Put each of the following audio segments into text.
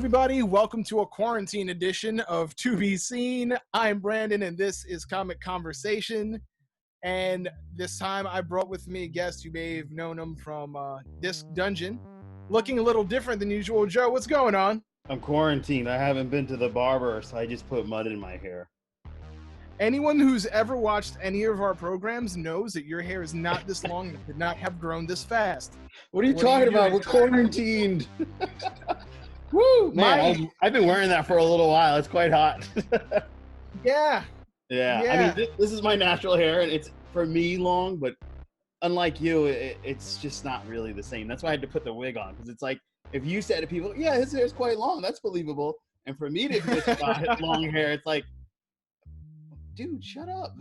everybody. Welcome to a quarantine edition of To Be Seen. I'm Brandon, and this is Comic Conversation. And this time I brought with me a guest. You may have known him from Disc Dungeon. Looking a little different than usual. Joe, what's going on? I'm quarantined. I haven't been to the barber, so I just put mud in my hair. Anyone who's ever watched any of our programs knows that your hair is not this long and could not have grown this fast. What are you talking about? We're quarantined. Woo, man! I've been wearing that for a little while. It's quite hot. Yeah. I mean, this is my natural hair, and it's for me long, but unlike you, it's just not really the same. That's why I had to put the wig on, because it's like if you said to people, "Yeah, his hair is quite long," that's believable, and for me to just got long hair, it's like, dude, shut up.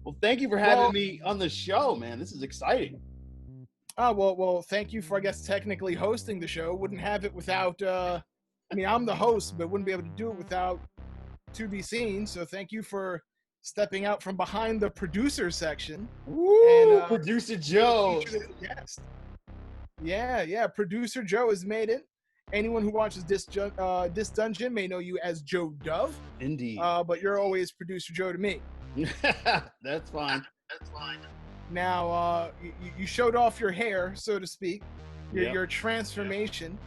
Well, thank you for having me on the show, man. This is exciting. Oh, well, thank you for, I guess, technically hosting the show. Wouldn't have it without, I mean, I'm the host, but wouldn't be able to do it without To Be Seen. So thank you for stepping out from behind the producer section. Woo, and, Producer Joe. Yes. Yeah. Producer Joe has made it. Anyone who watches Disc Dungeon may know you as Joe Dove. Indeed. But you're always Producer Joe to me. That's fine. Now, you showed off your hair, so to speak, your transformation.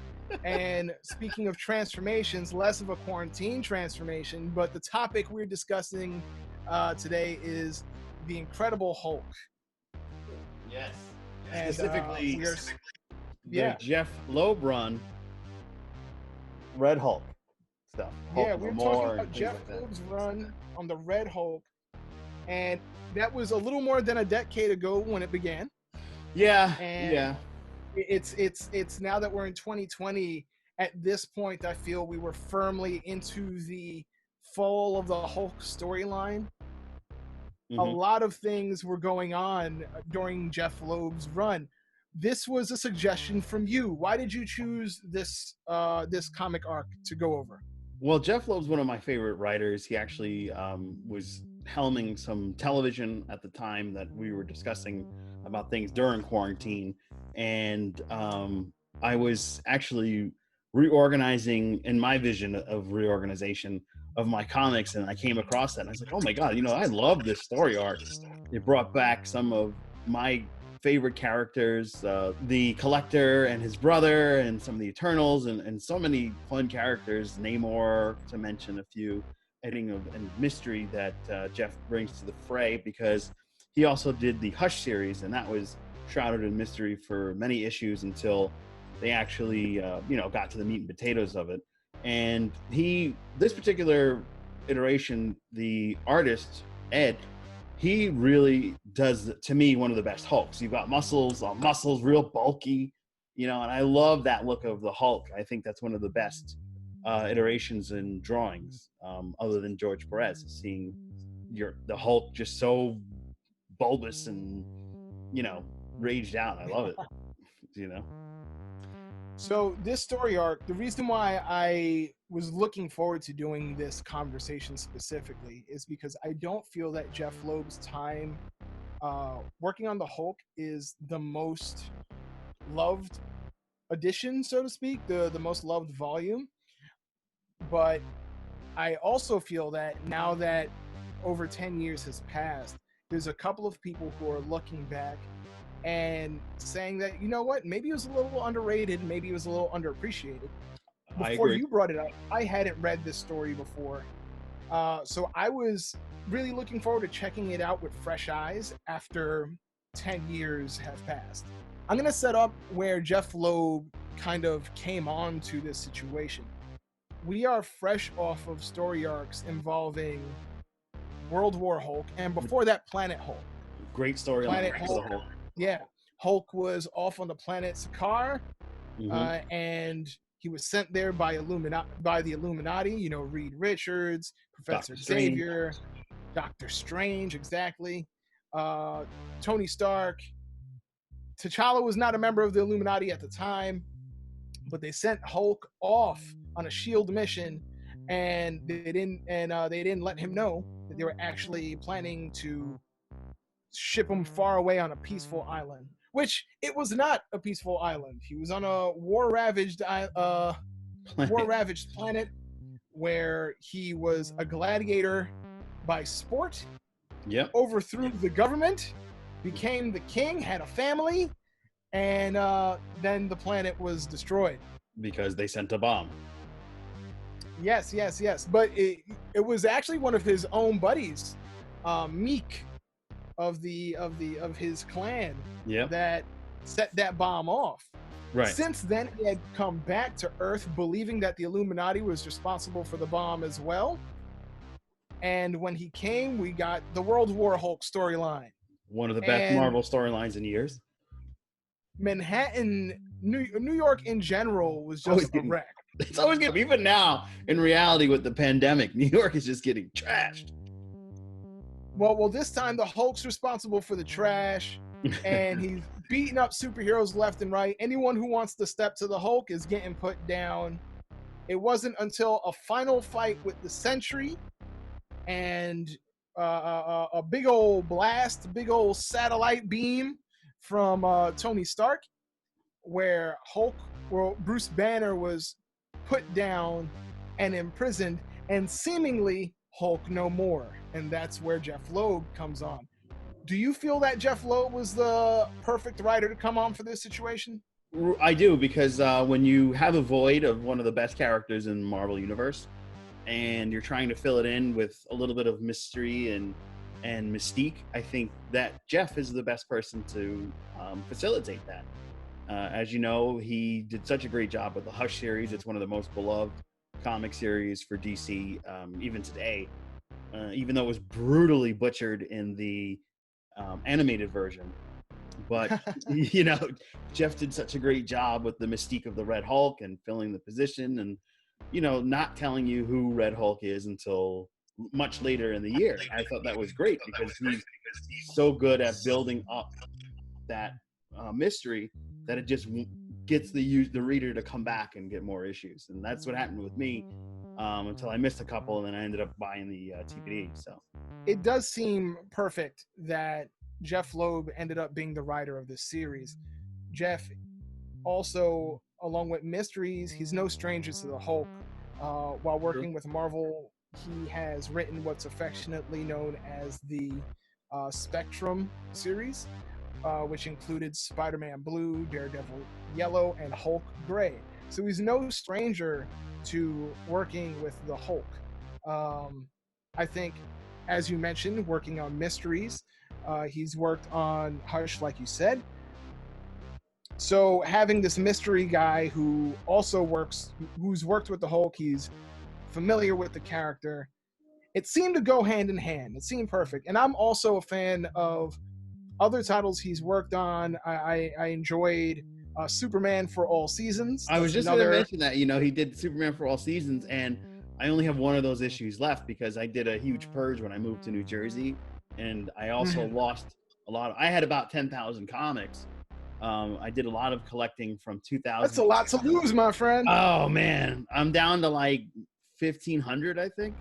And speaking of transformations, less of a quarantine transformation, but the topic we're discussing today is the Incredible Hulk. Yes. And, specifically, the Jeff Loeb run, Red Hulk stuff. Hulk we're talking about Jeff Loeb's run on the Red Hulk. And that was a little more than a decade ago when it began. Yeah. It's now that we're in 2020. At this point, I feel we were firmly into the fall of the Hulk storyline. Mm-hmm. A lot of things were going on during Jeff Loeb's run. This was a suggestion from you. Why did you choose this comic arc to go over? Well, Jeff Loeb's one of my favorite writers. He actually was helming some television at the time that we were discussing about things during quarantine. And I was actually reorganizing in my vision of reorganization of my comics. And I came across that and I was like, oh my God, I love this story arc. It brought back some of my favorite characters, the Collector and his brother, and some of the Eternals, and so many fun characters, Namor, to mention a few, editing of and mystery that Jeff brings to the fray, because he also did the Hush series, and that was shrouded in mystery for many issues until they actually got to the meat and potatoes of it. And this particular iteration, the artist Ed, he really does, to me, one of the best Hulks. You've got muscles, real bulky, and I love that look of the Hulk. I think that's one of the best iterations in drawings, other than George Perez, seeing the Hulk just so bulbous and, raged out. I love it, So this story arc, the reason why I was looking forward to doing this conversation specifically is because I don't feel that Jeff Loeb's time working on the Hulk is the most loved edition, so to speak, the most loved volume. But I also feel that now that over 10 years has passed, there's a couple of people who are looking back and saying that, you know what, maybe it was a little underrated, maybe it was a little underappreciated. Before you brought it up, I hadn't read this story before. So I was really looking forward to checking it out with fresh eyes after 10 years have passed. I'm going to set up where Jeff Loeb kind of came on to this situation. We are fresh off of story arcs involving World War Hulk, and before that, Planet Hulk. Great storyline for the Hulk. Yeah, Hulk was off on the planet Sakaar, and he was sent there by the Illuminati. Reed Richards, Professor Xavier, Doctor Strange, exactly. Tony Stark. T'Challa was not a member of the Illuminati at the time, but they sent Hulk off on a SHIELD mission, and they didn't let him know that they were actually planning to ship him far away on a peaceful island, which it was not a peaceful island. He was on a war-ravaged war-ravaged planet where he was a gladiator by sport, Yep. overthrew the government, became the king, had a family, and then the planet was destroyed. Because they sent a bomb. Yes. But it was actually one of his own buddies, Meek, of his clan, Yep. that set that bomb off. Right. Since then, he had come back to Earth believing that the Illuminati was responsible for the bomb as well. And when he came, we got the World War Hulk storyline. One of the best Marvel storylines in years. Manhattan, New York in general was just a wreck. It's always going to be, even now, in reality with the pandemic, New York is just getting trashed. Well, this time the Hulk's responsible for the trash, and he's beating up superheroes left and right. Anyone who wants to step to the Hulk is getting put down. It wasn't until a final fight with the Sentry and a big old blast, a big old satellite beam from Tony Stark, where Bruce Banner was put down and imprisoned, and seemingly Hulk no more. And that's where Jeff Loeb comes on. Do you feel that Jeff Loeb was the perfect writer to come on for this situation? I do, because when you have a void of one of the best characters in the Marvel Universe, and you're trying to fill it in with a little bit of mystery and mystique, I think that Jeff is the best person to facilitate that. As you know, he did such a great job with the Hush series. It's one of the most beloved comic series for DC, even today, even though it was brutally butchered in the animated version. But, you know, Jeff did such a great job with the mystique of the Red Hulk and filling the position and, you know, not telling you who Red Hulk is until much later in the year. I thought that was great because he's so good at building up that mystery that it just gets the reader to come back and get more issues. And that's what happened with me until I missed a couple, and then I ended up buying the TPD. So it does seem perfect that Jeff Loeb ended up being the writer of this series. Jeff also, along with Mysteries, he's no stranger to the Hulk. While working with Marvel, he has written what's affectionately known as the Spectrum series, which included Spider-Man Blue, Daredevil Yellow, and Hulk Gray. So he's no stranger to working with the Hulk. I think, as you mentioned, working on Mysteries, he's worked on Hush, like you said. So having this mystery guy who's worked with the Hulk, he's familiar with the character, it seemed to go hand in hand. It seemed perfect. And I'm also a fan of other titles he's worked on. I enjoyed Superman for All Seasons. I was just going to mention that, you know, he did Superman for All Seasons, and I only have one of those issues left because I did a huge purge when I moved to New Jersey, and I also lost a lot. I had about 10,000 comics. I did a lot of collecting from 2000. That's a lot to lose, my friend. Oh man, I'm down to like 1,500, I think.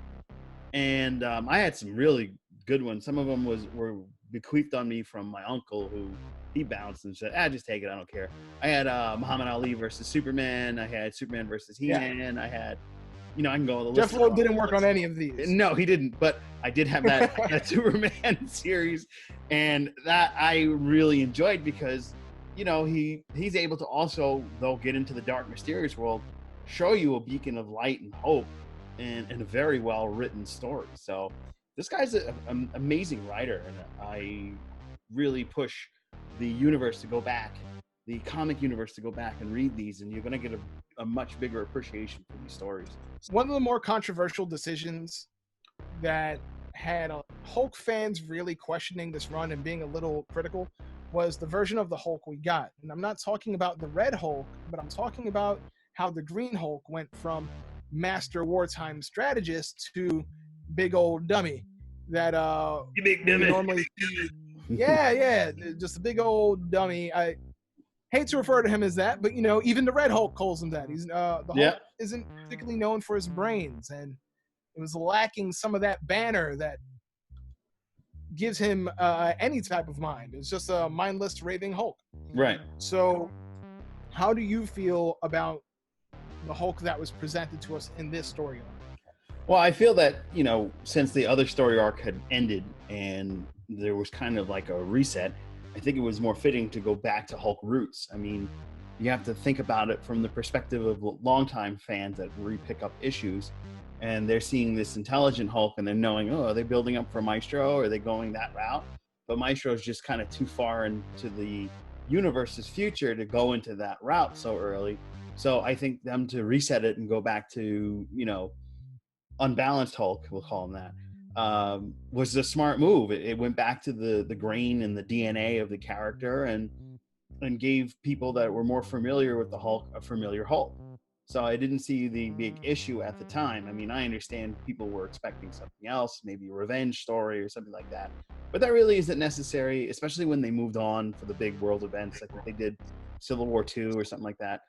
And I had some really good ones. Some of them were bequeathed on me from my uncle, who he bounced and said, just take it, I don't care. I had Muhammad Ali versus Superman. I had Superman versus He-Man. I had, you know, I can go on the list. Jeff Loeb didn't work on any of these. No, he didn't. But I did have that Superman series, and that I really enjoyed because, you know, he's able to also, though, get into the dark, mysterious world, show you a beacon of light and hope and a very well written story. So this guy's an amazing writer, and I really push the universe to go back, the comic universe to go back and read these, and you're going to get a much bigger appreciation for these stories. One of the more controversial decisions that had Hulk fans really questioning this run and being a little critical was the version of the Hulk we got. And I'm not talking about the Red Hulk, but I'm talking about how the Green Hulk went from master wartime strategist to big old dummy that big dummy. Normally see. Yeah, just a big old dummy. I hate to refer to him as that, but you know, even the Red Hulk calls him that. He's the Hulk isn't particularly known for his brains, and it was lacking some of that Banner that gives him any type of mind. It's just a mindless raving Hulk. Right. So how do you feel about the Hulk that was presented to us in this story arc. Well, I feel that, since the other story arc had ended and there was kind of like a reset, I think it was more fitting to go back to Hulk roots. I mean, you have to think about it from the perspective of longtime fans that re-pick up issues, and they're seeing this intelligent Hulk and they're knowing, oh, are they building up for Maestro? Are they going that route? But Maestro is just kind of too far into the universe's future to go into that route so early. So I think them to reset it and go back to, unbalanced Hulk, we'll call him that, was a smart move. It went back to the grain and the DNA of the character, and gave people that were more familiar with the Hulk a familiar Hulk. So I didn't see the big issue at the time. I mean, I understand people were expecting something else, maybe a revenge story or something like that, but that really isn't necessary, especially when they moved on for the big world events. I think they did Civil War II or something like that.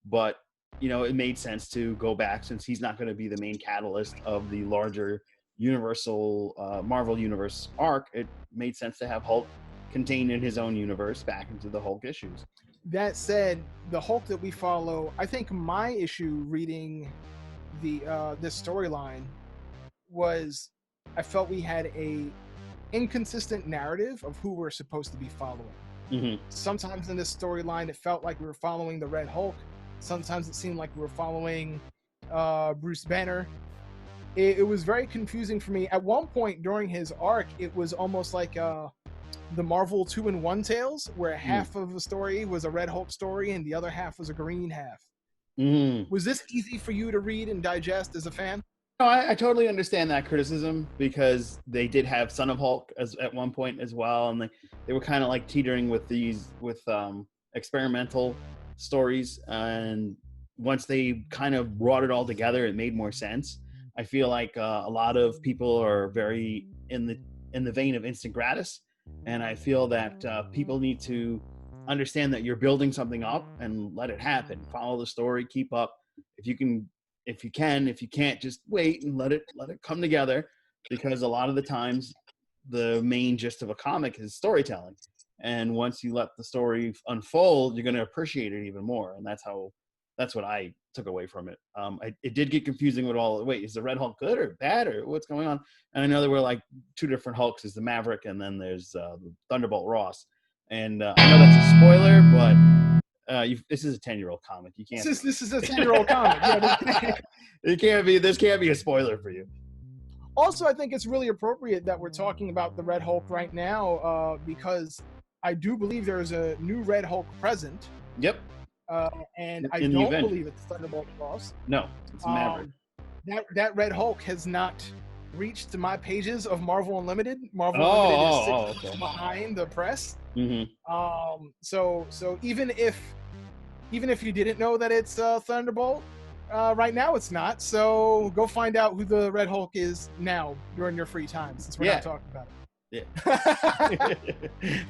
But it made sense to go back, since he's not going to be the main catalyst of the larger Universal Marvel Universe arc. It made sense to have Hulk contained in his own universe back into the Hulk issues. That said, the Hulk that we follow, I think my issue reading this storyline was I felt we had a inconsistent narrative of who we're supposed to be following. Mm-hmm. Sometimes in this storyline, it felt like we were following the Red Hulk. Sometimes it seemed like we were following Bruce Banner. It was very confusing for me. At one point during his arc, it was almost like the Marvel 2-in-1 tales, where half of the story was a Red Hulk story and the other half was a green half. Was this easy for you to read and digest as a fan? No, I totally understand that criticism, because they did have Son of Hulk at one point as well, and they were kind of like teetering with experimental stories, and once they kind of brought it all together, it made more sense. I feel like a lot of people are very in the vein of instant gratis, and I feel that people need to understand that you're building something up and let it happen. Follow the story, keep up. If you can. If you can't, just wait and let it come together, because a lot of the times the main gist of a comic is storytelling, and once you let the story unfold, you're going to appreciate it even more. And that's what I took away from it. It did get confusing with wait, is the Red Hulk good or bad, or what's going on? And I know there were like two different Hulks. There's the Maverick, and then there's the Thunderbolt Ross. And I know that's a spoiler, but this is a 10-year-old comic. You can't. This is a 10-year-old comic. Yeah, it can't be. This can't be a spoiler for you. Also, I think it's really appropriate that we're talking about the Red Hulk right now, because I do believe there's a new Red Hulk present. Yep. And I don't believe it's Thunderbolt Ross. No, it's Maverick. That Red Hulk has not reached my pages of Marvel Unlimited. Marvel Unlimited is sitting behind the press. Mm-hmm. So even if you didn't know that it's Thunderbolt, right now it's not. So go find out who the Red Hulk is now during your free time, since we're not talking about it. Yeah.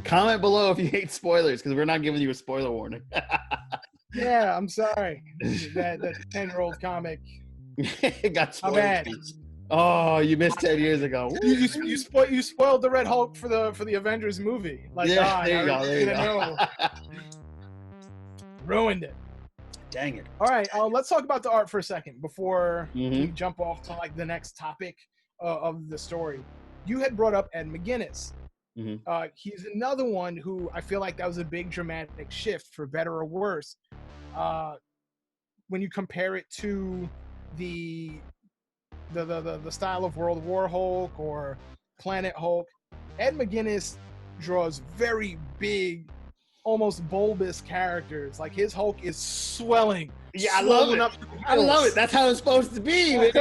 Comment below if you hate spoilers, because we're not giving you a spoiler warning. Yeah, I'm sorry. That 10-year-old comic. It got spoiled. Oh, you missed 10 years ago. You spoiled the Red Hulk for the Avengers movie. Like, yeah, there you go. Ruined it. Dang it. All right, let's talk about the art for a second before we jump off to like the next topic of the story. You had brought up Ed McGuinness. He's another one who I feel like that was a big dramatic shift, for better or worse, when you compare it to the style of World War Hulk or Planet Hulk. Ed McGuinness draws very big, almost bulbous characters. Like, his Hulk is swelling. Yeah, I love it. I love it. That's how it's supposed to be.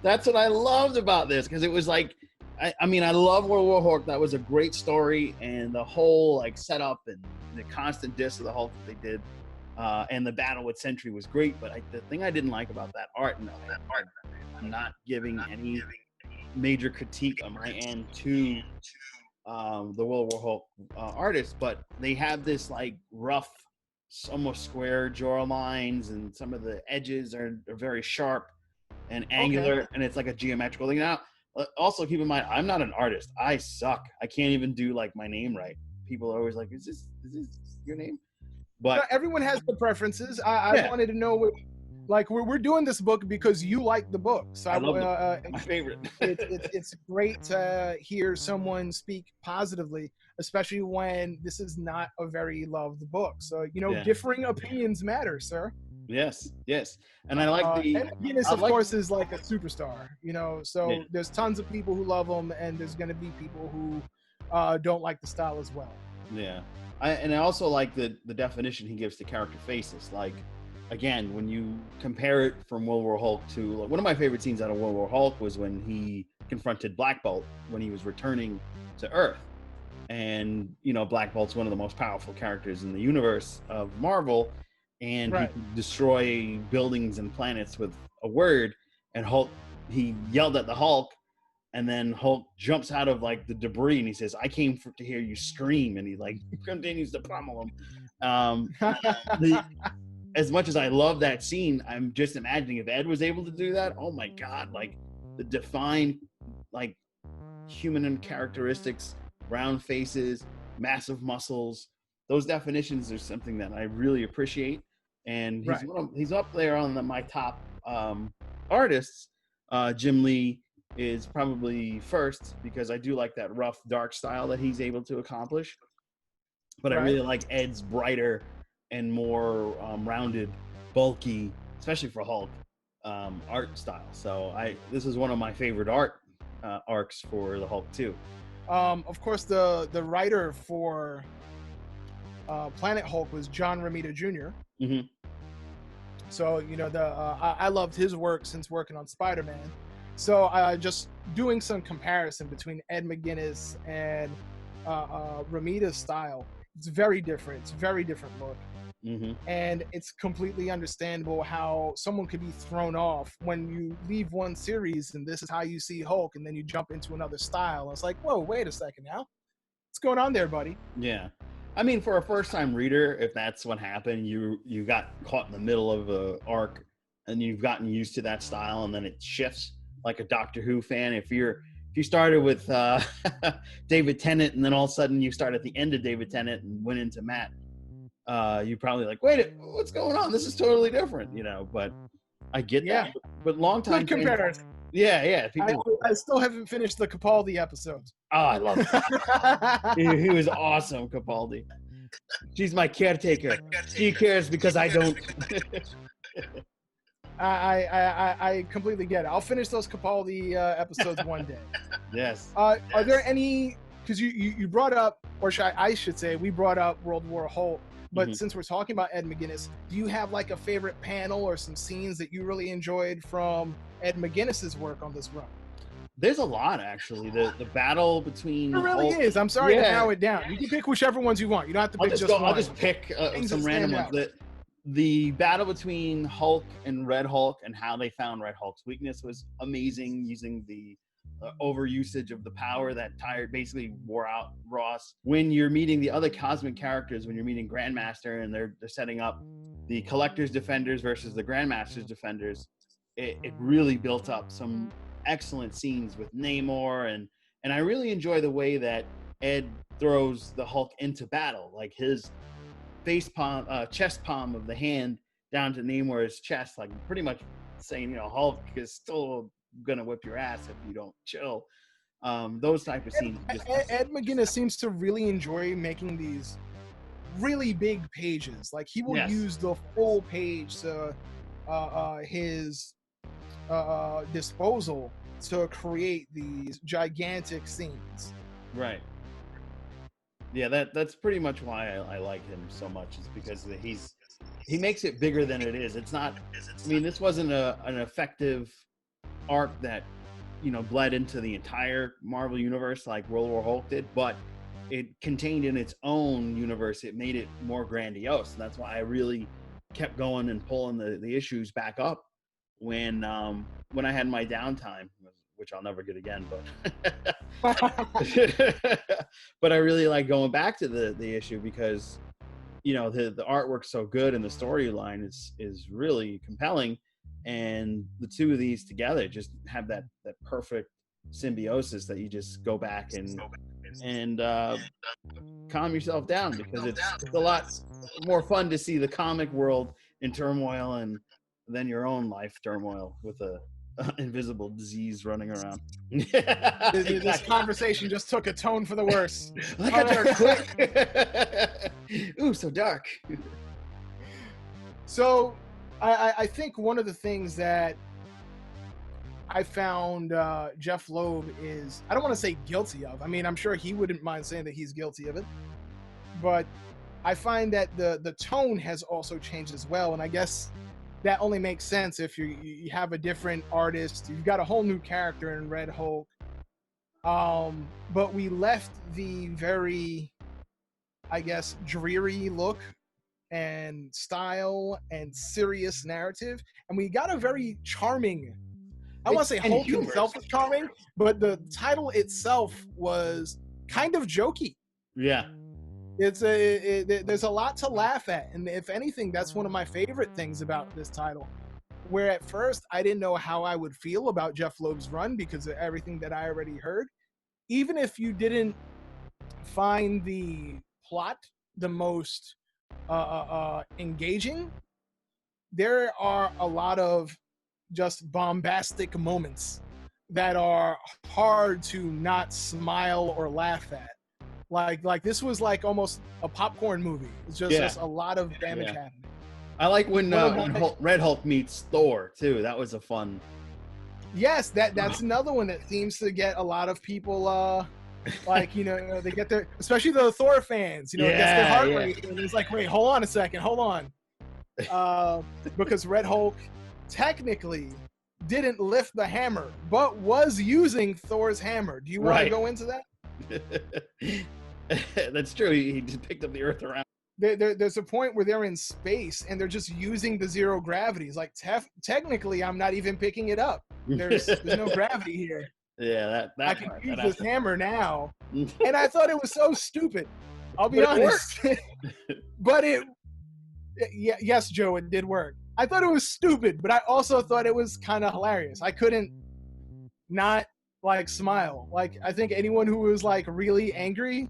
That's what I loved about this, because it was like, I mean, I love World War Hulk. That was a great story, and the whole like setup and the constant diss of the Hulk that they did, and the battle with Sentry was great. But the thing I didn't like about that art, I'm not giving any major critique on my end to the World War Hulk artists, but they have this like rough, almost square jaw lines, and some of the edges are very sharp and angular, and it's like a geometrical thing. Now, also keep in mind, I'm not an artist. I suck. I can't even do like my name right. People are always like, is this your name? But everyone has their preferences. I yeah, wanted to know what, like, we're doing this book because you like the book. So I love it. My favorite. it's great to hear someone speak positively, especially when this is not a very loved book. So Yeah. differing opinions matter, sir. Yes. Yes. And I like the. Ed McGuinness, I of like. course, is like a superstar. Yeah. So there's tons of people who love him, and there's going to be people who don't like the style as well. Yeah. I also like the definition he gives to character faces. Like, again, when you compare it from World War Hulk to, like, one of my favorite scenes out of World War Hulk was when he confronted Black Bolt when he was returning to Earth. And Black Bolt's one of the most powerful characters in the universe of Marvel, and he Right. could destroy buildings and planets with a word. And Hulk, he yelled at the Hulk, and then Hulk jumps out of like the debris and he says, "I came to hear you scream," and he like continues to pummel him. The As much as I love that scene, I'm just imagining if Ed was able to do that. Oh my god! Like the defined, like, human characteristics, round faces, massive muscles. Those definitions are something that I really appreciate, and Right. he's up there on my top artists. Jim Lee is probably first because I do like that rough, dark style that he's able to accomplish. But I Right. really like Ed's brighter and more rounded, bulky, especially for Hulk, art style. So this is one of my favorite arcs for the Hulk too. Of course, the writer for Planet Hulk was John Romita Jr. Mm-hmm. So I loved his work since working on Spider-Man. So just doing some comparison between Ed McGuinness and Romita's style, it's very different. It's a very different look. Mm-hmm. And it's completely understandable how someone could be thrown off when you leave one series and this is how you see Hulk, and then you jump into another style. And it's like, whoa, wait a second now. What's going on there, buddy? Yeah. I mean, for a first-time reader, if that's what happened, you got caught in the middle of a arc, and you've gotten used to that style, and then it shifts like a Doctor Who fan. If you started with David Tennant, and then all of a sudden you start at the end of David Tennant and went into Matt, you probably like, wait, what's going on? This is totally different, But I get that. But long time Good comparison. Yeah. I still haven't finished the Capaldi episodes. Oh, I love it. He was awesome, Capaldi. She's my caretaker. She cares because I don't. I completely get it. I'll finish those Capaldi episodes one day. Yes. Are there any? Because you brought up, or I should say, we brought up World War Hulk. But since we're talking about Ed McGuinness, do you have like a favorite panel or some scenes that you really enjoyed from Ed McGuinness's work on this run? There's a lot, actually. The battle between. It really is. I'm sorry to narrow it down. You can pick whichever ones you want. You don't have to pick just one. I'll just pick some random ones. The battle between Hulk and Red Hulk and how they found Red Hulk's weakness was amazing, using the overusage of the power that basically wore out Ross. When you're meeting the other cosmic characters, when you're meeting Grandmaster and they're setting up the Collector's Defenders versus the Grandmaster's Defenders, it really built up some excellent scenes with Namor, and I really enjoy the way that Ed throws the Hulk into battle, like his chest palm of the hand down to Namor's chest, like pretty much saying, Hulk is still gonna whip your ass if you don't chill. Those type of scenes. Ed McGuinness seems to really enjoy making these really big pages. Like he will use the full page to his disposal to create these gigantic scenes. Right. Yeah, that's pretty much why I like him so much, is because he makes it bigger than it is. It's not. I mean, this wasn't an effective arc that bled into the entire Marvel universe like World War Hulk did, but it contained in its own universe. It made it more grandiose, and that's why I really kept going and pulling the issues back up when I had my downtime, which I'll never get again, but I really like going back to the issue because the artwork's so good and the storyline is really compelling, and the two of these together just have that perfect symbiosis that you just go back and calm yourself down, because it's a lot more fun to see the comic world in turmoil and then your own life turmoil with a invisible disease running around. This conversation just took a tone for the worse. That got dark quick. Ooh, so dark. So I think one of the things that I found Jeff Loeb is, I don't want to say guilty of. I mean, I'm sure he wouldn't mind saying that he's guilty of it. But I find that the tone has also changed as well. And I guess that only makes sense if you have a different artist. You've got a whole new character in Red Hulk. But we left the very, I guess, dreary look and style and serious narrative. And we got a very charming, I want to say Hulk himself was charming, but the title itself was kind of jokey. Yeah. There's a lot to laugh at, and if anything, that's one of my favorite things about this title. Where at first I didn't know how I would feel about Jeff Loeb's run because of everything that I already heard. Even if you didn't find the plot the most engaging, there are a lot of just bombastic moments that are hard to not smile or laugh at. Like this was like almost a popcorn movie. It's just a lot of damage happening. I like when Red Hulk meets Thor too. That was a fun. Yes, that's another one that seems to get a lot of people. Like, you know, they get their, especially the Thor fans. You know, it gets their heart rate, and it's like, wait, hold on a second, hold on, because Red Hulk technically didn't lift the hammer, but was using Thor's hammer. Do you want to go into that? That's true. He just picked up the earth around. There's a point where they're in space and they're just using the zero gravity. It's like, technically, I'm not even picking it up. There's no gravity here. Yeah, that I can use this hammer now. And I thought it was so stupid. I'll be honest. But yes, Joe, it did work. I thought it was stupid, but I also thought it was kind of hilarious. I couldn't not like smile. Like, I think anyone who was like really angry,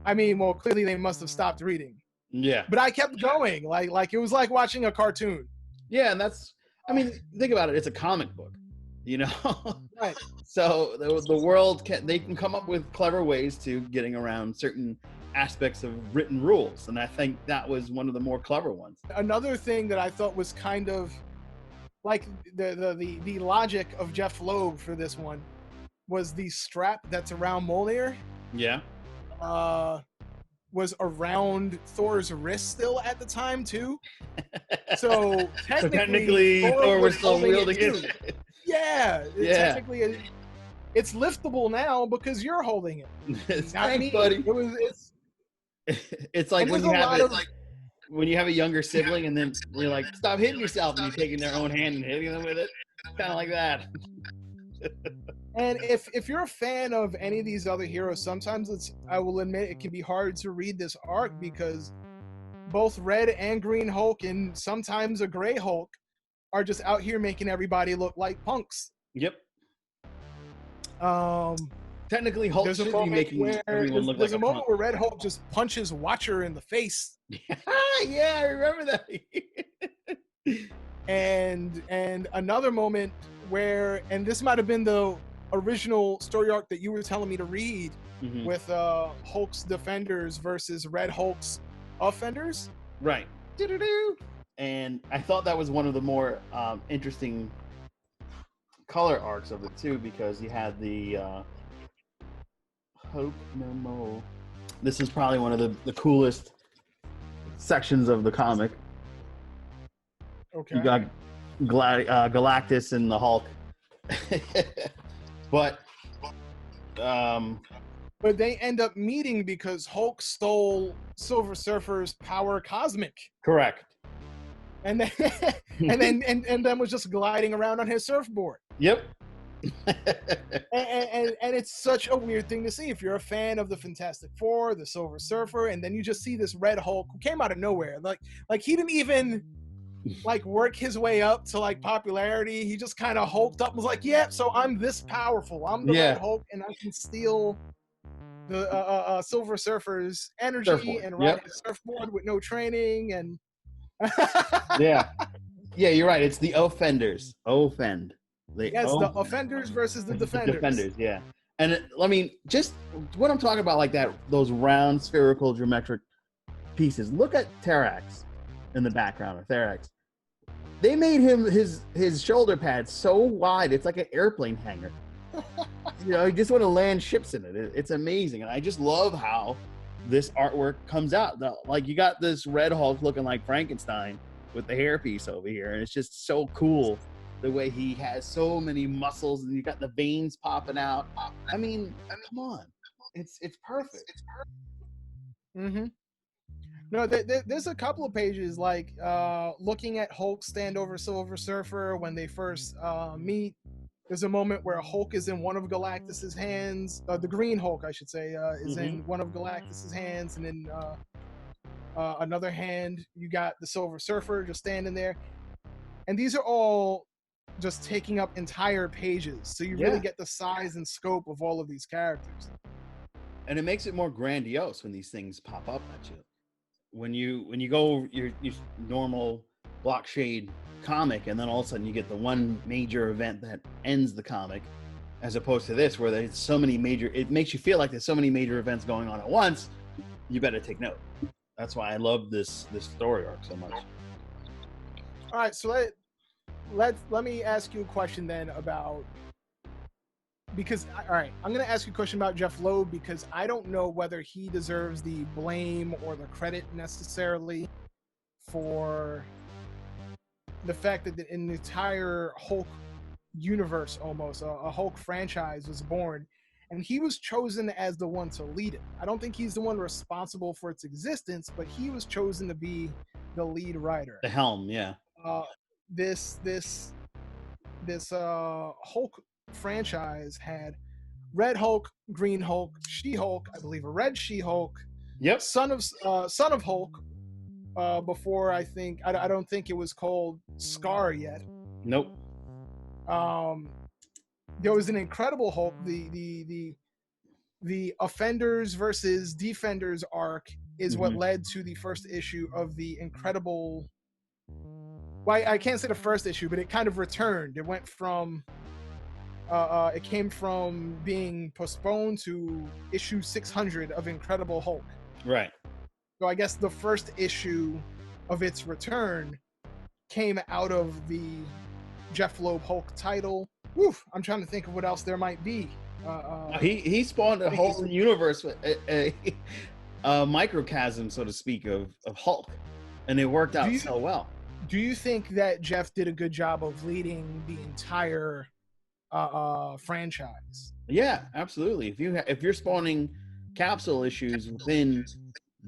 I mean, well, clearly they must have stopped reading. Yeah. But I kept going. Like it was like watching a cartoon. Yeah, and that's, I mean, think about it. It's a comic book, you know? Right. So the world they can come up with clever ways to getting around certain aspects of written rules, and I think that was one of the more clever ones. Another thing that I thought was kind of like the logic of Jeff Loeb for this one was the strap that's around Mjolnir. Yeah. Was around Thor's wrist still at the time too. So technically Thor was still wielding it. Yeah. Technically, it's liftable now because you're holding it. Thanks, buddy. It's like when you have a younger sibling and then you're like, stop hitting yourself, and you're taking their own hand and hitting them with it. Kind of like that. And if you're a fan of any of these other heroes, sometimes I will admit it can be hard to read this arc because both Red and Green Hulk and sometimes a Gray Hulk are just out here making everybody look like punks. Yep. Technically, Hulk should be making everyone look like a punk. There's a moment where Red Hulk just punches Watcher in the face. Yeah, I remember that. and another moment where, and this might have been the original story arc that you were telling me to read, with Hulk's Defenders versus Red Hulk's Offenders. Right. And I thought that was one of the more interesting color arcs of it too, because you had the Hulk memo. This is probably one of the coolest sections of the comic. Okay. You got Galactus and the Hulk. But they end up meeting because Hulk stole Silver Surfer's power cosmic. Correct. And then and then was just gliding around on his surfboard. Yep. and it's such a weird thing to see if you're a fan of the Fantastic Four, the Silver Surfer, and then you just see this Red Hulk who came out of nowhere. Like he didn't even like work his way up to like popularity. He just kind of hulked up and was like, yeah, so I'm this powerful. I'm the Red Hulk and I can steal the Silver Surfer's energy Surfboard. and Yep. riding a surfboard with no training and Yeah. Yeah, you're right. It's the offenders. Offend. They yes, the offenders versus the the defenders. defenders. Yeah. And I mean, just what I'm talking about, like that, those round spherical geometric pieces. Look at Terax in the background, or Therax. They made his shoulder pads so wide, it's like an airplane hangar. You know, you just want to land ships in it. It's amazing, and I just love how this artwork comes out. Like, you got this Red Hulk looking like Frankenstein with the hairpiece over here, and it's just so cool the way he has so many muscles, and you got the veins popping out. I mean, come on, it's perfect. Mm-hmm. No, there's a couple of pages like looking at Hulk stand over Silver Surfer when they first meet. There's a moment where Hulk is in one of Galactus's hands. The Green Hulk, I should say, is in one of Galactus's hands, and in another hand, you got the Silver Surfer just standing there. And these are all just taking up entire pages, so you really get the size and scope of all of these characters. And it makes it more grandiose when these things pop up at you. When you go your normal block shade comic, and then all of a sudden you get the one major event that ends the comic, as opposed to this where there's so many major, it makes you feel like there's so many major events going on at once. You better take note. That's why I love this story arc so much. All right, so let me ask you a question then about, because all right, I'm going to ask you a question about Jeff Loeb, because I don't know whether he deserves the blame or the credit necessarily for the fact that an entire Hulk universe, almost a Hulk franchise, was born, and he was chosen as the one to lead it. I don't think he's the one responsible for its existence, but he was chosen to be the lead writer, the helm. Yeah. This Hulk franchise had Red Hulk, Green Hulk, She-Hulk, I believe a Red She-Hulk. Yep. Son of Hulk. Before, I think I don't think it was called Scar yet. Nope. There was an Incredible Hulk. The Offenders versus Defenders arc is what led to the first issue of the Incredible. Well, I can't say the first issue, but it kind of returned. It went from it came from being postponed to issue 600 of Incredible Hulk. Right. So I guess the first issue of its return came out of the Jeff Loeb Hulk title. Woof, I'm trying to think of what else there might be. He spawned a whole universe, a microcosm, so to speak, of Hulk, and it worked out so well. Do you think that Jeff did a good job of leading the entire franchise? Yeah, absolutely. If you're spawning capsule issues within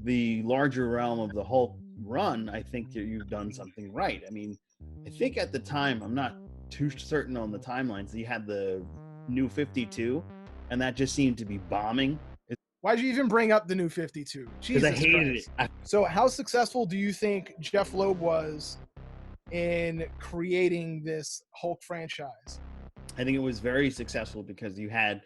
the larger realm of the Hulk run, I think that you've done something right. I mean, I think at the time, I'm not too certain on the timelines, you had the New 52, and that just seemed to be bombing. Why'd you even bring up the New 52? Because I hated it. So how successful do you think Jeff Loeb was in creating this Hulk franchise? I think it was very successful because you had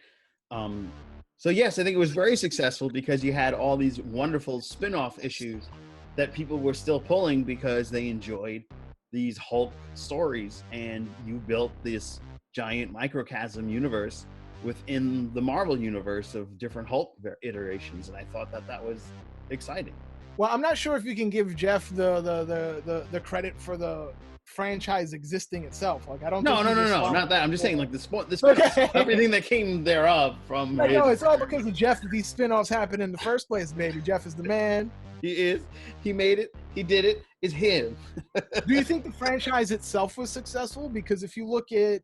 so yes, I think it was very successful because you had all these wonderful spin-off issues that people were still pulling because they enjoyed these Hulk stories, and you built this giant microcosm universe within the Marvel universe of different Hulk iterations, and I thought that was exciting. Well, I'm not sure if you can give Jeff the credit for the franchise existing itself. Like, I don't. No, not that. I'm just saying, like, the everything that came thereof from. No, it's all because of Jeff that these spinoffs happened in the first place, baby. Jeff is the man. He is. He made it. He did it. It's him. Do you think the franchise itself was successful? Because if you look at,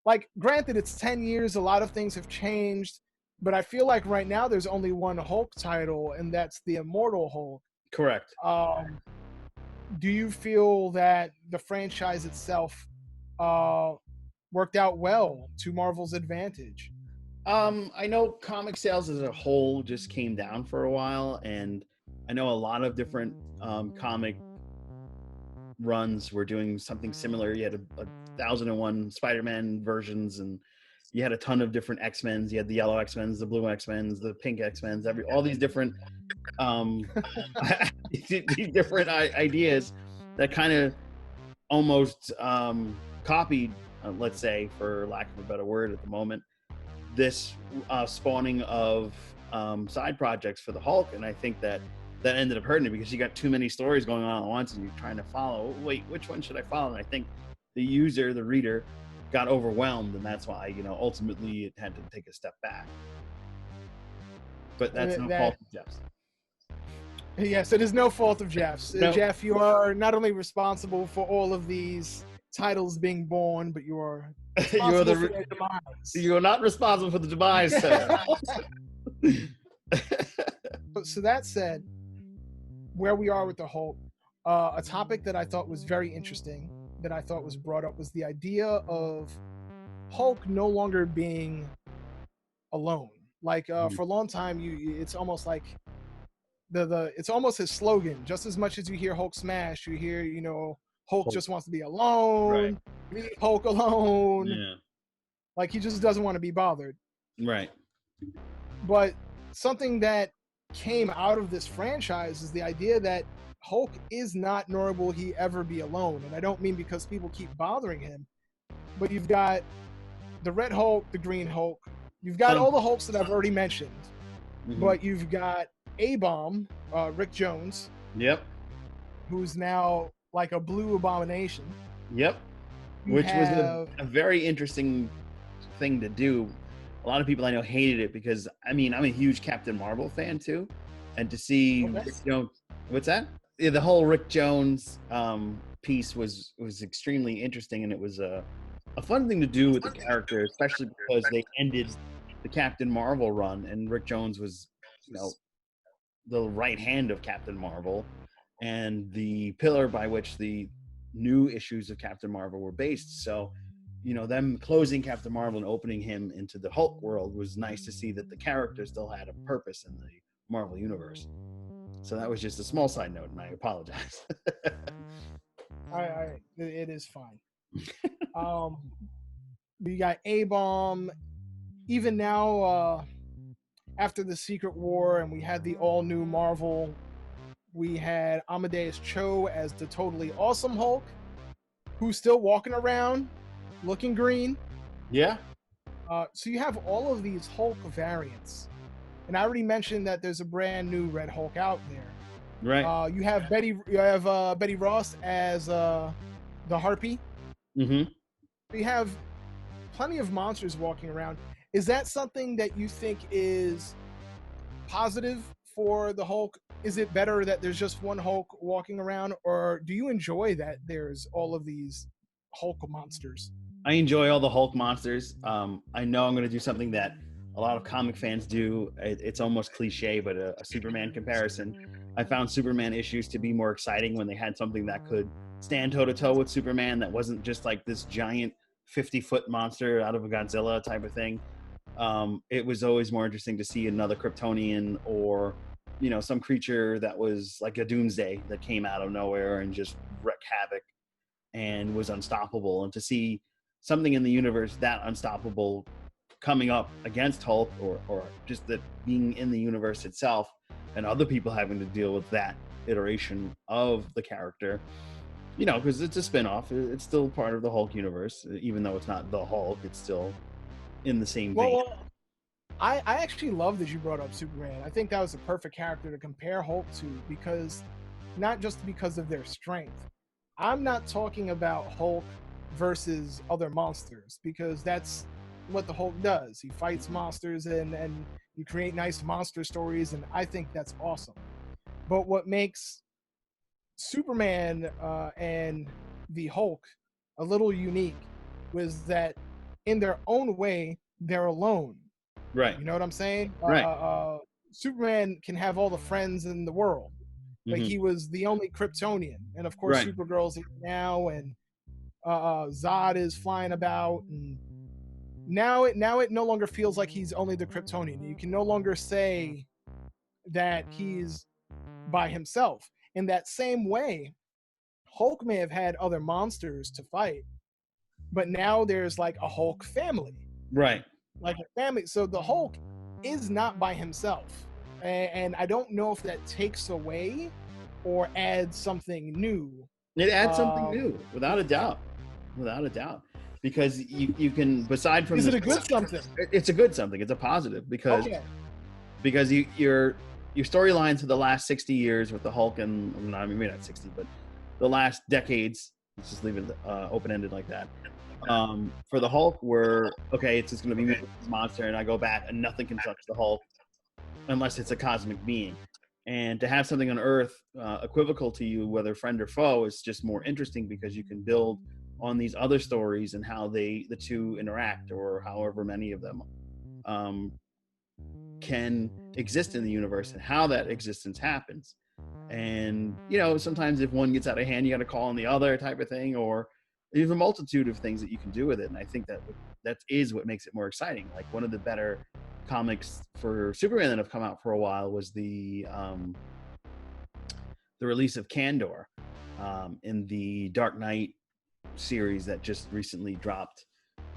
like, granted, it's 10 years, a lot of things have changed, but I feel like right now there's only one Hulk title, and that's the Immortal Hulk. Correct. Do you feel that the franchise itself worked out well to Marvel's advantage? I know comic sales as a whole just came down for a while, and I know a lot of different comic runs were doing something similar. You had a 1001 Spider-Man versions, and you had a ton of different X-Men's. You had the yellow X-Men's, the blue X-Men's, the pink X-Men's, all these different um these different ideas that kind of almost copied, let's say, for lack of a better word at the moment, this spawning of side projects for the Hulk. And I think that ended up hurting it, because you got too many stories going on at once and you're trying to follow, wait, which one should I follow? And I think the reader got overwhelmed, and that's why, ultimately it had to take a step back. But that's no fault of Jeff's. Yes, it is no fault of Jeff's. No. Jeff, you are not only responsible for all of these titles being born, but you are responsible for their demise. You are not responsible for the demise, sir. So that said, where we are with the Hulk, a topic that I thought was very interesting, that I thought was brought up, was the idea of Hulk no longer being alone. Like for a long time, it's almost like it's almost his slogan. Just as much as you hear Hulk smash, you hear, Hulk just wants to be alone. Right. Leave Hulk alone. Yeah. Like, he just doesn't want to be bothered. Right. But something that came out of this franchise is the idea that Hulk is not, nor will he ever be alone. And I don't mean because people keep bothering him, but you've got the Red Hulk, the Green Hulk. You've got all the Hulks that I've already mentioned. Mm-hmm. But you've got A-Bomb, Rick Jones. Yep. Who's now like a blue abomination. Yep. Which was a very interesting thing to do. A lot of people I know hated it because, I'm a huge Captain Marvel fan too. And to see, what's that? Yeah, the whole Rick Jones piece was extremely interesting, and it was a fun thing to do with the character, especially because they ended the Captain Marvel run, and Rick Jones was, the right hand of Captain Marvel, and the pillar by which the new issues of Captain Marvel were based. So, them closing Captain Marvel and opening him into the Hulk world was nice to see that the character still had a purpose in the Marvel universe. So that was just a small side note, and I apologize. It is fine. We got A-Bomb. Even now, after the Secret War, and we had the all-new Marvel, we had Amadeus Cho as the totally awesome Hulk, who's still walking around looking green. Yeah. So you have all of these Hulk variants. And I already mentioned that there's a brand new Red Hulk out there. Right. You have Betty Ross as the Harpy. Mm-hmm. You have plenty of monsters walking around. Is that something that you think is positive for the Hulk? Is it better that there's just one Hulk walking around, or do you enjoy that there's all of these Hulk monsters? I enjoy all the Hulk monsters. I know I'm going to do something that a lot of comic fans do. It's almost cliche, but a Superman comparison. I found Superman issues to be more exciting when they had something that could stand toe-to-toe with Superman, that wasn't just like this giant 50-foot monster out of a Godzilla type of thing. It was always more interesting to see another Kryptonian, or some creature that was like a Doomsday that came out of nowhere and just wreaked havoc and was unstoppable. And to see something in the universe that unstoppable coming up against Hulk, or just that being in the universe itself, and other people having to deal with that iteration of the character, because it's a spin-off. It's still part of the Hulk universe, even though it's not the Hulk. It's still in the same vein. Well, I actually love that you brought up Superman. I think that was a perfect character to compare Hulk to, because not just because of their strength. I'm not talking about Hulk versus other monsters, because that's what the Hulk does. He fights monsters, and you create nice monster stories, and I think that's awesome. But what makes Superman and the Hulk a little unique was that in their own way, they're alone. Right. You know what I'm saying? Right. Superman can have all the friends in the world. Like, he was the only Kryptonian. And of course, Supergirl's here now, and Zod is flying about, and now it no longer feels like he's only the Kryptonian. You can no longer say that he's by himself. In that same way, Hulk may have had other monsters to fight, but now there's like a Hulk family. Right. like a family. So the Hulk is not by himself, and I don't know if that takes away or adds something new. It adds something Um, new, without a doubt, without a doubt, because you can, beside from is it this, a good something? it's a good something. It's a positive because Okay. your storylines for the last 60 years with the Hulk, and I mean, maybe not 60, but the last decades. Let's just leave it open ended like that. For the Hulk, were okay. It's just going to be me, this monster, and I go back, and nothing can touch the Hulk unless it's a cosmic being. And to have something on Earth equivocal to you, whether friend or foe, is just more interesting because you can build on these other stories and how the two interact, or however many of them um, can exist in the universe and how that existence happens. And sometimes if one gets out of hand, you got to call on the other, type of thing, or there's a multitude of things that you can do with it. And I think that is what makes it more exciting. Like, one of the better comics for Superman that have come out for a while was the release of Kandor in the Dark Knight series that just recently dropped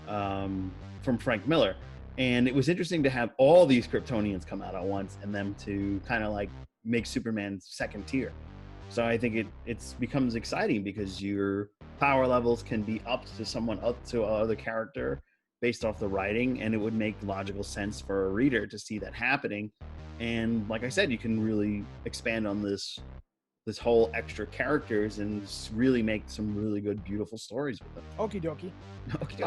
from Frank Miller. And it was interesting to have all these Kryptonians come out at once and them to kind of like make Superman second tier. So I think it becomes exciting because your power levels can be upped to someone, up to other character based off the writing, and it would make logical sense for a reader to see that happening. And like I said, you can really expand on this whole extra characters and really make some really good, beautiful stories with them. Okie dokie. Okay.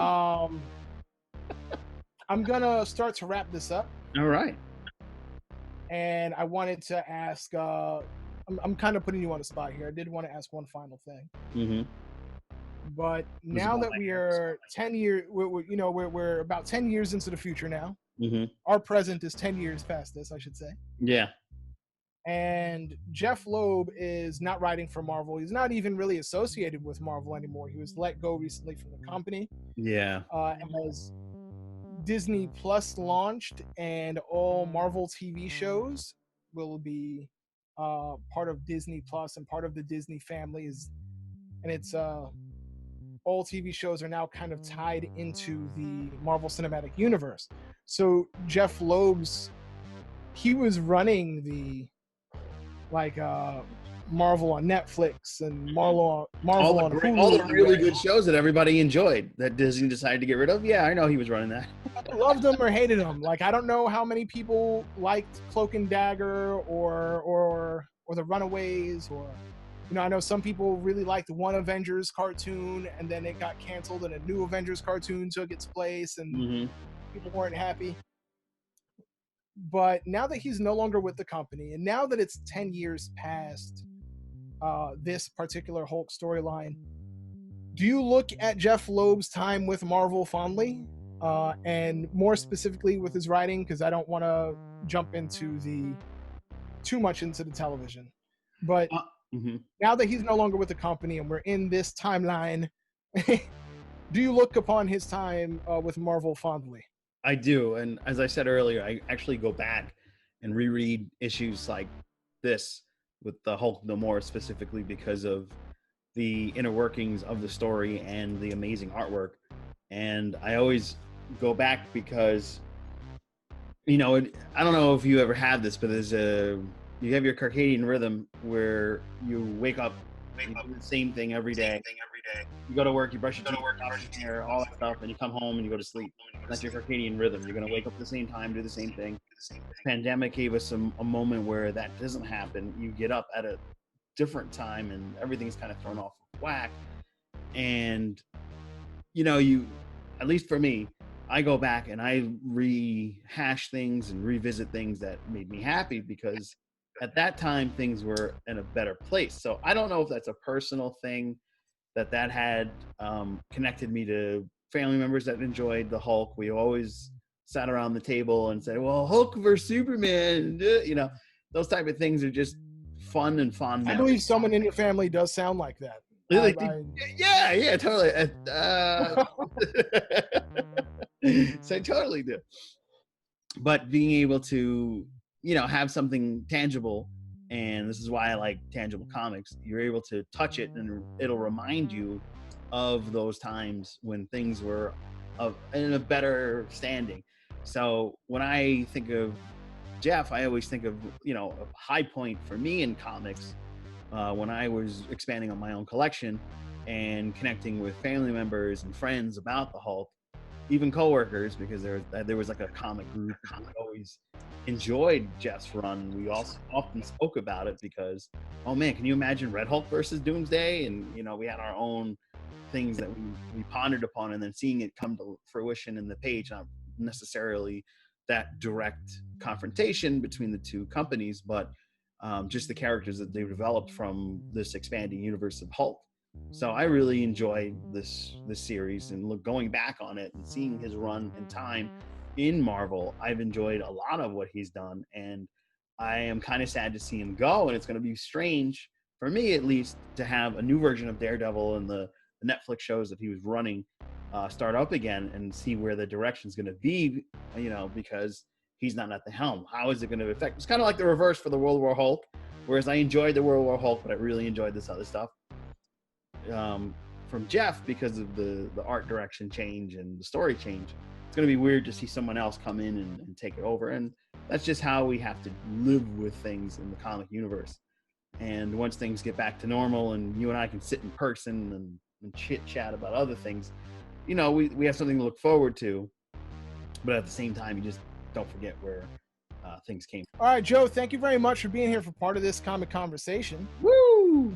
I'm gonna start to wrap this up, All right. and I wanted to ask. I'm kind of putting you on the spot here. I did want to ask one final thing, Mm-hmm. but now that we are 10 years, we're about 10 years into the future now. Mm-hmm. Our present is 10 years past this, I should say. Yeah. And Jeff Loeb is not writing for Marvel. He's not even really associated with Marvel anymore. He was let go recently from the company. Yeah. As Disney Plus launched, and all Marvel TV shows will be part of Disney Plus and part of the Disney family. And it's all TV shows are now kind of tied into the Marvel Cinematic Universe. So Jeff Loeb's, he was running the Marvel on Netflix and Marvel on Hulu. All the really good shows that everybody enjoyed that Disney decided to get rid of. Yeah, I know he was running that. Loved them or hated them. Like, I don't know how many people liked Cloak and Dagger or the Runaways, or I know some people really liked one Avengers cartoon, and then it got canceled and a new Avengers cartoon took its place, and people weren't happy. But now that he's no longer with the company, and now that it's 10 years past this particular Hulk storyline, do you look at Jeff Loeb's time with Marvel fondly? And more specifically with his writing, because I don't want to jump too much into the television. But now that he's no longer with the company and we're in this timeline, do you look upon his time with Marvel fondly? I do. And as I said earlier, I actually go back and reread issues like this with the Hulk No More, specifically because of the inner workings of the story and the amazing artwork. And I always go back because, I don't know if you ever had this, but you have your circadian rhythm where you wake up, do the same thing every day. You go to work, you brush your teeth, hair, all that stuff, and you come home and you go to sleep. That's your circadian rhythm. You're going to wake up at the same time, do the same thing. The pandemic gave us a moment where that doesn't happen. You get up at a different time and everything's kind of thrown off whack. And, at least for me, I go back and I rehash things and revisit things that made me happy, because at that time things were in a better place. So I don't know if that's a personal thing that had connected me to family members that enjoyed the Hulk. We always sat around the table and said, well, Hulk versus Superman, those type of things are just fun and fond. I believe someone in your family does sound like that. Yeah, totally. So I totally do. But being able to, have something tangible, and this is why I like tangible comics, you're able to touch it and it'll remind you of those times when things were in a better standing. So when I think of Jeff, I always think of, you know, a high point for me in comics when I was expanding on my own collection and connecting with family members and friends about the Hulk, even coworkers, because there was like a comic group and we always enjoyed Jeff's run. We also often spoke about it because, oh man, can you imagine Red Hulk versus Doomsday? And you know, we had our own things that we pondered upon, and then seeing it come to fruition in the page, not necessarily that direct confrontation between the two companies, but just the characters that they've developed from this expanding universe of Hulk. So I really enjoy this series, and going back on it and seeing his run in time in Marvel, I've enjoyed a lot of what he's done, and I am kind of sad to see him go. And it's going to be strange for me, at least, to have a new version of Daredevil and the Netflix shows that he was running start up again and see where the direction is going to be. You know, because he's not at the helm. How is it going to affect? It's kind of like the reverse for the World War Hulk, whereas I enjoyed the World War Hulk, but I really enjoyed this other stuff from Jeff because of the art direction change and the story change. It's going to be weird to see someone else come in and take it over, and that's just how we have to live with things in the comic universe. And once things get back to normal and you and I can sit in person and chit chat about other things, you know, we have something to look forward to, but at the same time, you just don't forget where things came from. All right, Joe, thank you very much for being here for part of this comic conversation. Woo!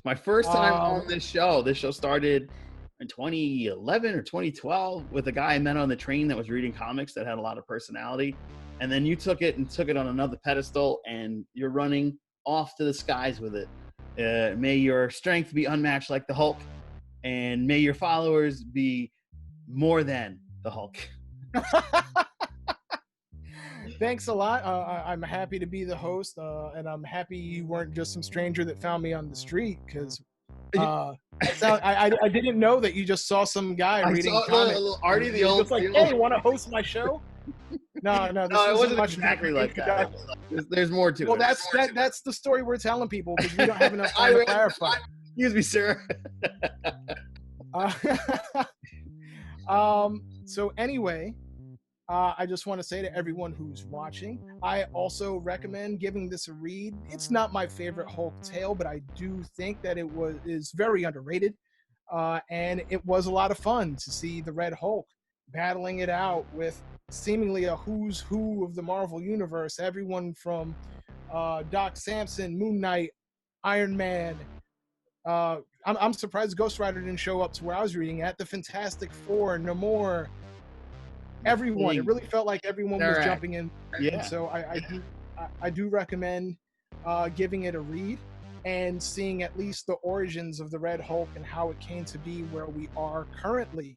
My first time on this show. This show started in 2011 or 2012 with a guy I met on the train that was reading comics that had a lot of personality. And then you took it on another pedestal, and you're running off to the skies with it. May your strength be unmatched like the Hulk, and may your followers be more than the Hulk. Thanks a lot. I'm happy to be the host, and I'm happy you weren't just some stranger that found me on the street, because I didn't know that you just saw some guy reading comics. Artie the old, just like, hey, you want to host my show? No, this it wasn't much exactly like that. There's more to it. Well, that's the story we're telling people, because we don't have enough time to clarify. Excuse me, sir. So anyway, I just want to say to everyone who's watching, I also recommend giving this a read. It's not my favorite Hulk tale, but I do think that it is very underrated, and it was a lot of fun to see the Red Hulk battling it out with seemingly a who's who of the Marvel universe. Everyone from Doc Samson, Moon Knight, Iron Man. I'm surprised Ghost Rider didn't show up to where I was reading at. The Fantastic Four, Namor. Everyone. It really felt like everyone was jumping in. Yeah. So I do recommend giving it a read and seeing at least the origins of the Red Hulk and how it came to be where we are currently.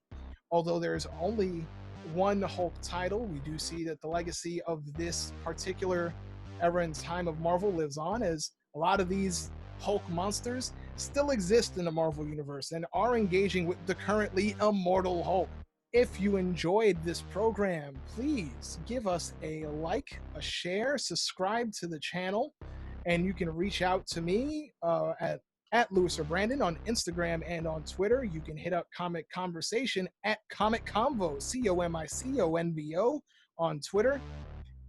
Although there's only one Hulk title, we do see that the legacy of this particular era and time of Marvel lives on, as a lot of these Hulk monsters still exist in the Marvel universe and are engaging with the currently immortal Hulk. If you enjoyed this program, please give us a like, a share, subscribe to the channel, and you can reach out to me at Lewis or Brandon on Instagram and on Twitter. You can hit up Comic Conversation at Comic Convo, COMICONVO on Twitter,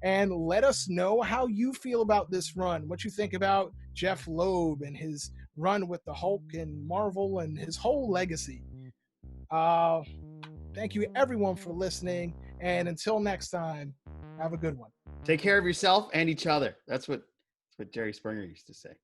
and let us know how you feel about this run, what you think about Jeff Loeb and his run with the Hulk and Marvel and his whole legacy. Thank you everyone for listening, and until next time, have a good one. Take care of yourself and each other. That's what Jerry Springer used to say.